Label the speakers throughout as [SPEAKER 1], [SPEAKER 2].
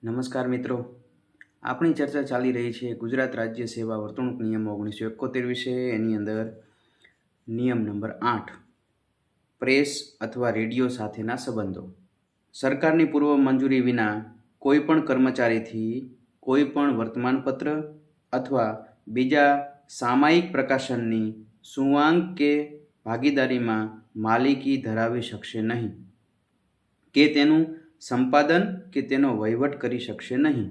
[SPEAKER 1] નમસ્કાર મિત્રો, આપણી ચર્ચા ચાલી રહી છે ગુજરાત રાજ્ય સેવા વર્તણૂક નિયમ 1971 વિશે. એની અંદર નિયમ નંબર 8 પ્રેસ અથવા રેડિયો સાથેના સંબંધો. સરકારની પૂર્વ મંજૂરી વિના કોઈ પણ કર્મચારીથી કોઈ પણ વર્તમાનપત્ર અથવા બીજા સામાયિક પ્રકાશનની સુવાંગ કે ભાગીદારીમાં માલિકી ધરાવી શકશે નહીં, કે તેનું સંપાદન કે તેનો વહીવટ કરી શકશે નહીં,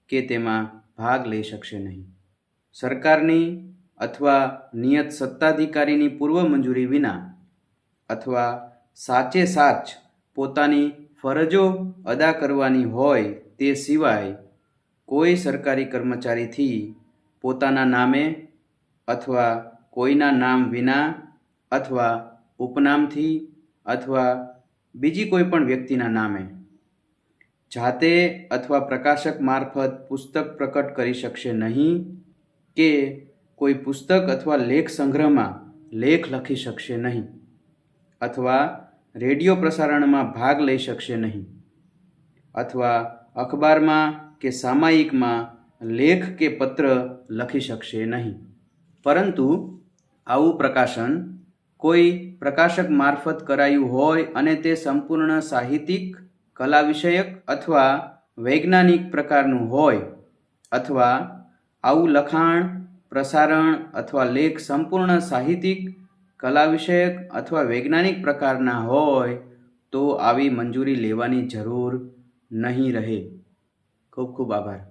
[SPEAKER 1] કે તેમાં ભાગ લઈ શકશે નહીં. સરકારની અથવા નિયત સત્તાધિકારીની પૂર્વ મંજૂરી વિના અથવા સાચે સાચ પોતાની ફરજો અદા કરવાની હોય તે સિવાય કોઈ સરકારી કર્મચારીથી પોતાના નામે અથવા કોઈના નામ વિના અથવા ઉપનામથી અથવા બીજી કોઈ પણ વ્યક્તિના નામે જાતે અથવા પ્રકાશક મારફત પુસ્તક પ્રકટ કરી શકશે નહીં, કે કોઈ પુસ્તક અથવા લેખ સંગ્રહમાં લેખ લખી શકશે નહીં, અથવા રેડિયો પ્રસારણમાં ભાગ લઈ શકશે નહીં, અથવા અખબારમાં કે સામાયિકમાં લેખ કે પત્ર લખી શકશે નહીં. પરંતુ આવું પ્રકાશન કોઈ પ્રકાશક મારફત કરાયું હોય અને તે સંપૂર્ણ સાહિત્યિક, કલા વિષયક અથવા વૈજ્ઞાનિક પ્રકારનું હોય, અથવા આવું લખાણ, પ્રસારણ અથવા લેખ સંપૂર્ણ સાહિત્યિક, કલા વિષયક અથવા વૈજ્ઞાનિક પ્રકારના હોય તો આવી મંજૂરી લેવાની જરૂર નહીં રહે. ખૂબ ખૂબ આભાર.